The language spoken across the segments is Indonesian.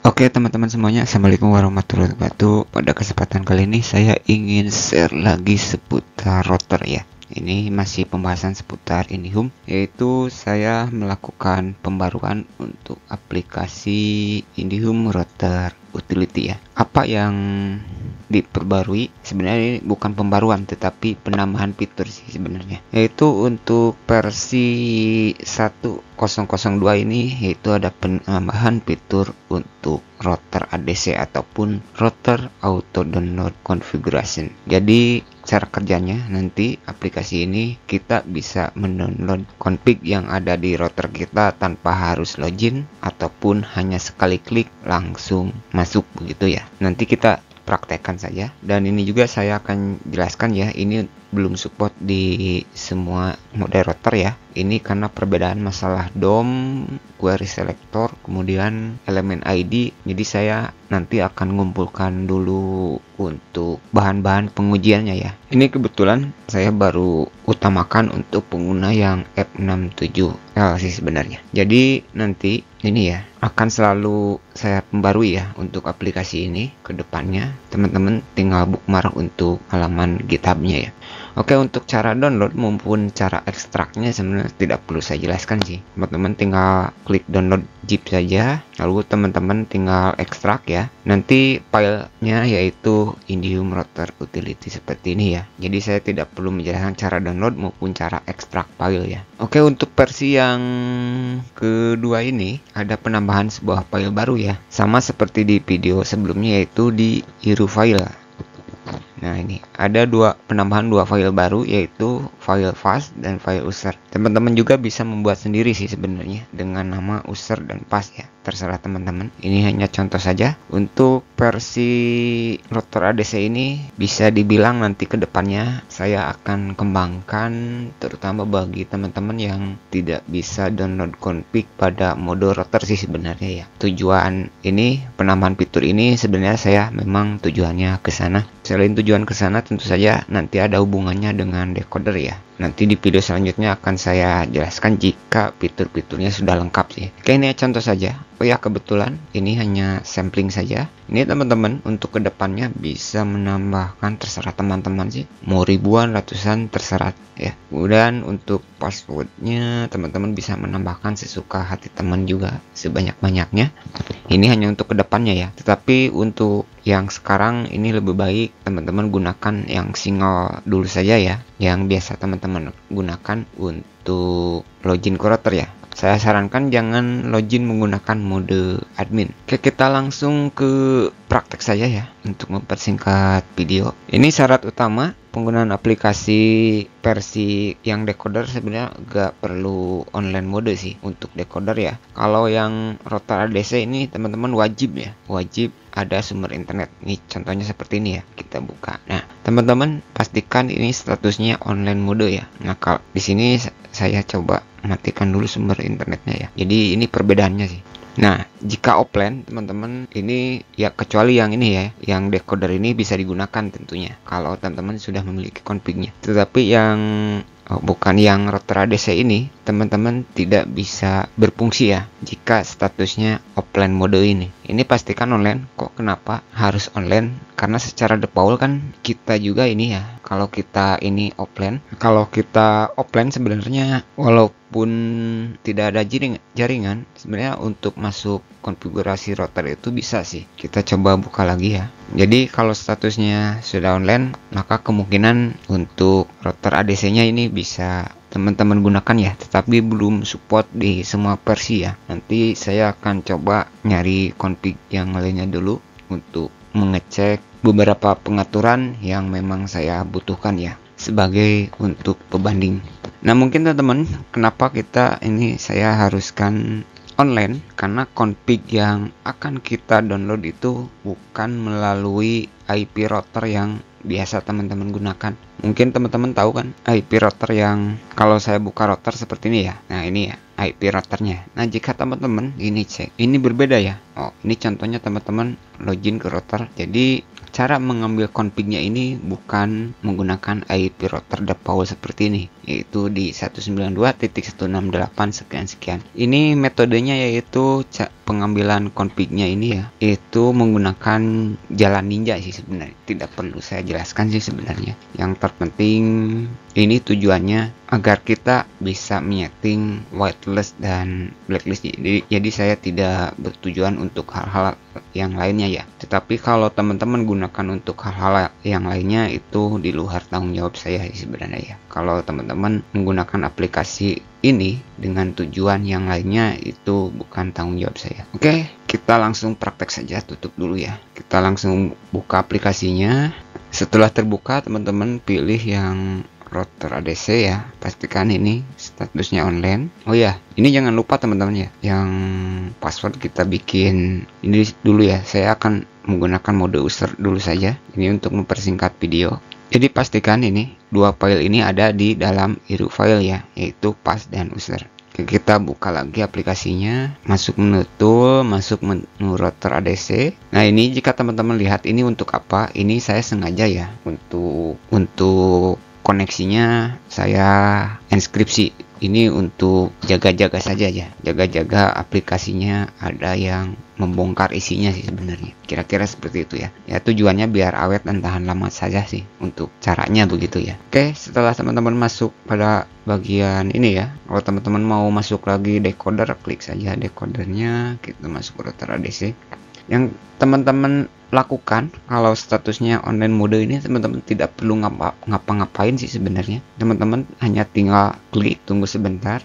Oke teman-teman semuanya, Assalamualaikum warahmatullahi wabarakatuh. Pada kesempatan kali ini saya ingin share lagi seputar router ya. Ini masih pembahasan seputar IndiHome, yaitu saya melakukan pembaruan untuk aplikasi IndiHome Router Utility ya. Apa yang diperbarui? Sebenarnya ini bukan pembaruan tetapi penambahan fitur sih sebenarnya. Yaitu untuk versi 1002 ini, yaitu ada penambahan fitur untuk router ADC ataupun router auto download configuration. Jadi cara kerjanya nanti aplikasi ini kita bisa mendownload config yang ada di router kita tanpa harus login ataupun hanya sekali klik langsung masuk begitu ya. Nanti kita praktekkan saja, dan ini juga saya akan jelaskan ya, ini belum support di semua mode router ya. Ini karena perbedaan masalah DOM, query selector, kemudian elemen ID. Jadi saya nanti akan mengumpulkan dulu untuk bahan-bahan pengujiannya ya. Ini kebetulan saya baru utamakan untuk pengguna yang F67L sih sebenarnya. Jadi nanti ini ya akan selalu saya pembarui ya untuk aplikasi ini ke depannya. Teman-teman tinggal bookmark untuk halaman GitHub-nya ya. Oke, untuk cara download maupun cara ekstraknya sebenarnya tidak perlu saya jelaskan sih. Teman-teman tinggal klik download zip saja, lalu teman-teman tinggal ekstrak ya. Nanti filenya yaitu IndiHome Router Utility seperti ini ya. Jadi saya tidak perlu menjelaskan cara download maupun cara ekstrak file ya. Oke, untuk versi yang kedua ini ada penambahan sebuah file baru ya. Sama seperti di video sebelumnya, yaitu di hero file. Nah, ini ada penambahan dua file baru, yaitu file path dan file user. Teman-teman juga bisa membuat sendiri sih sebenarnya dengan nama user dan path ya. Terserah teman-teman. Ini hanya contoh saja. Untuk versi router ADC ini bisa dibilang nanti ke depannya saya akan kembangkan, terutama bagi teman-teman yang tidak bisa download config pada mode router sih sebenarnya ya. Tujuan ini, penambahan fitur ini sebenarnya saya memang tujuannya ke sana. Selain tujuan ke sana, tentu saja nanti ada hubungannya dengan decoder ya. Nanti di video selanjutnya akan saya jelaskan jika fitur-fiturnya sudah lengkap sih. Oke, ini contoh saja. Oh ya, kebetulan ini hanya sampling saja. Ini teman-teman untuk kedepannya bisa menambahkan, terserah teman-teman sih. Mau ribuan, ratusan, terserah ya. Kemudian untuk passwordnya teman-teman bisa menambahkan sesuka hati teman juga, sebanyak-banyaknya. Ini hanya untuk kedepannya ya. Tetapi untuk yang sekarang ini lebih baik teman-teman gunakan yang single dulu saja ya, yang biasa teman-teman gunakan untuk login ke router ya. Saya sarankan jangan login menggunakan mode admin. Oke, kita langsung ke praktek saja ya untuk mempersingkat video. Ini syarat utama penggunaan aplikasi versi yang decoder sebenarnya gak perlu online mode sih untuk decoder ya. Kalau yang router ADC ini teman-teman wajib ya, wajib ada sumber internet. Ini contohnya seperti ini ya, kita buka. Nah, teman-teman pastikan ini statusnya online mode ya. Nah, kalau di sini saya coba matikan dulu sumber internetnya ya. Jadi ini perbedaannya sih. Nah, jika offline teman-teman ini ya, kecuali yang ini ya, yang decoder ini bisa digunakan tentunya kalau teman-teman sudah memiliki config-nya. Tetapi yang bukan yang router ADC ini, teman-teman tidak bisa berfungsi ya jika statusnya offline mode ini. Ini pastikan online. Kok kenapa harus online? Karena secara default kan kita juga ini ya, kalau kita ini offline. Kalau kita offline sebenarnya walaupun tidak ada jaringan, sebenarnya untuk masuk konfigurasi router itu bisa sih. Kita coba buka lagi ya. Jadi kalau statusnya sudah online, maka kemungkinan untuk router ADC-nya ini bisa teman-teman gunakan ya, tetapi belum support di semua versi ya. Nanti saya akan coba nyari config yang lainnya dulu untuk mengecek beberapa pengaturan yang memang saya butuhkan ya, sebagai untuk pembanding. Nah, mungkin teman-teman kenapa saya haruskan online, karena config yang akan kita download itu bukan melalui IP router yang biasa teman-teman gunakan. Mungkin teman-teman tahu kan IP router yang kalau saya buka router seperti ini ya. Nah, ini ya IP routernya. Nah, jika teman-teman ini cek, ini berbeda ya. Oh, ini contohnya teman-teman login ke router. Jadi cara mengambil config-nya ini bukan menggunakan IP router default seperti ini. yaitu di 192.168 sekian. Ini metodenya yaitu pengambilan config-nya ini ya, itu menggunakan jalan ninja sih sebenarnya. Tidak perlu saya jelaskan sih sebenarnya. Yang terpenting ini tujuannya agar kita bisa menyeting whitelist dan blacklist. Jadi saya tidak bertujuan untuk hal-hal yang lainnya ya. Tetapi kalau teman-teman gunakan untuk hal-hal yang lainnya itu di luar tanggung jawab saya sebenarnya ya. Kalau teman-teman menggunakan aplikasi ini dengan tujuan yang lainnya itu bukan tanggung jawab saya. Oke, kita langsung praktek saja. Tutup dulu ya. Kita langsung buka aplikasinya. Setelah terbuka, teman-teman pilih yang router ADC ya, pastikan ini statusnya online. Oh ya, ini jangan lupa teman-teman ya, yang password kita bikin ini dulu ya. Saya akan menggunakan mode user dulu saja, ini untuk mempersingkat video. Jadi pastikan ini dua file ini ada di dalam IRU file ya, yaitu pass dan user. Oke, kita buka lagi aplikasinya, masuk menu tool, masuk menu router ADC. Nah ini jika teman-teman lihat ini untuk apa, ini saya sengaja ya untuk koneksinya saya inskripsi. Ini untuk jaga-jaga saja ya, jaga-jaga aplikasinya ada yang membongkar isinya sih sebenarnya. Kira-kira seperti itu ya. Ya tujuannya biar awet dan tahan lama saja sih, untuk caranya begitu ya. Oke, setelah teman-teman masuk pada bagian ini ya, kalau teman-teman mau masuk lagi decoder, klik saja decodernya, kita masuk ke router ADC. Yang teman-teman lakukan kalau statusnya online mode ini, teman-teman tidak perlu ngapa-ngapain sih sebenarnya. Teman-teman hanya tinggal klik, tunggu sebentar,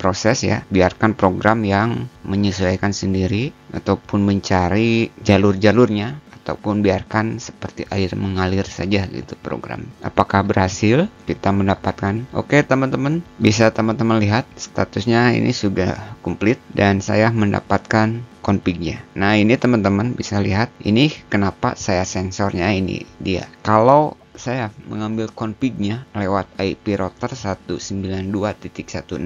proses ya, biarkan program yang menyesuaikan sendiri ataupun mencari jalur-jalurnya, ataupun biarkan seperti air mengalir saja gitu program. Apakah berhasil kita mendapatkan? Oke teman-teman, bisa teman-teman lihat statusnya ini sudah komplit dan saya mendapatkan config-nya. Nah ini teman-teman bisa lihat, ini kenapa saya sensornya ini dia. Kalau saya mengambil config-nya lewat IP router 192.168,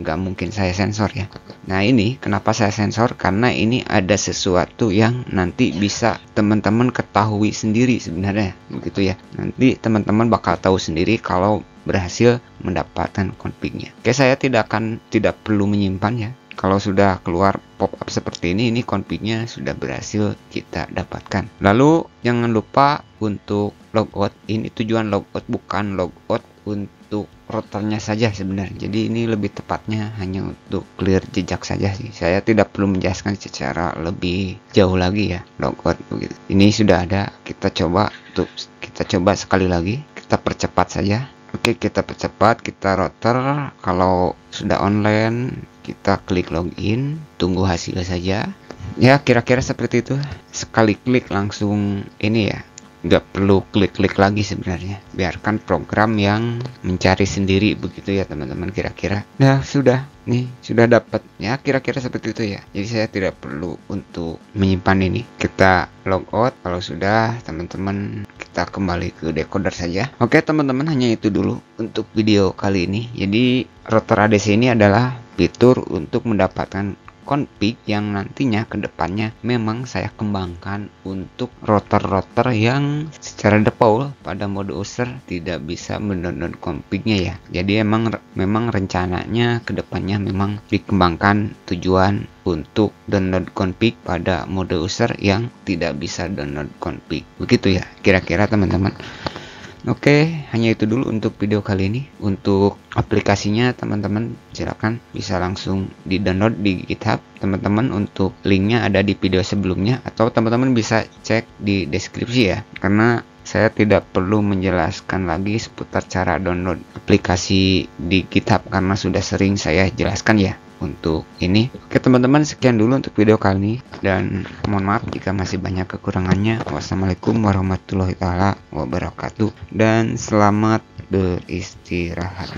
nggak mungkin saya sensor ya. Nah ini kenapa saya sensor, karena ini ada sesuatu yang nanti bisa teman-teman ketahui sendiri sebenarnya begitu ya. Nanti teman-teman bakal tahu sendiri kalau berhasil mendapatkan config-nya. Oke, saya tidak perlu menyimpan ya. Kalau sudah keluar pop-up seperti ini config-nya sudah berhasil kita dapatkan. Lalu jangan lupa untuk logout. Ini tujuan logout, bukan logout untuk routernya saja sebenarnya. Jadi ini lebih tepatnya hanya untuk clear jejak saja sih. Saya tidak perlu menjelaskan secara lebih jauh lagi ya logout begitu. Ini sudah ada. Kita coba sekali lagi. Kita percepat saja. Oke, kita percepat, kita router. Kalau sudah online, kita klik login, tunggu hasilnya saja. Ya, kira-kira seperti itu. Sekali klik langsung ini ya. Nggak perlu klik-klik lagi sebenarnya. Biarkan program yang mencari sendiri begitu ya teman-teman kira-kira. Nah, sudah. Nih, sudah dapat. Ya, kira-kira seperti itu ya. Jadi saya tidak perlu untuk menyimpan ini. Kita logout. Kalau sudah, teman-teman kita kembali ke decoder saja. Oke, teman-teman, hanya itu dulu untuk video kali ini. Jadi, router ADC ini adalah fitur untuk mendapatkan config yang nantinya ke depannya memang saya kembangkan untuk router-router yang secara default pada mode user tidak bisa mendownload config-nya ya. Jadi memang rencananya ke depannya memang dikembangkan tujuan untuk download config pada mode user yang tidak bisa download config. Begitu ya kira-kira teman-teman. Oke, hanya itu dulu untuk video kali ini. Untuk aplikasinya teman-teman silakan bisa langsung di-download di GitHub. Teman-teman untuk linknya ada di video sebelumnya, atau teman-teman bisa cek di deskripsi ya. Karena saya tidak perlu menjelaskan lagi seputar cara download aplikasi di GitHub karena sudah sering saya jelaskan ya untuk ini. Oke teman-teman, sekian dulu untuk video kali ini dan mohon maaf jika masih banyak kekurangannya. Wassalamualaikum warahmatullahi wabarakatuh dan selamat beristirahat.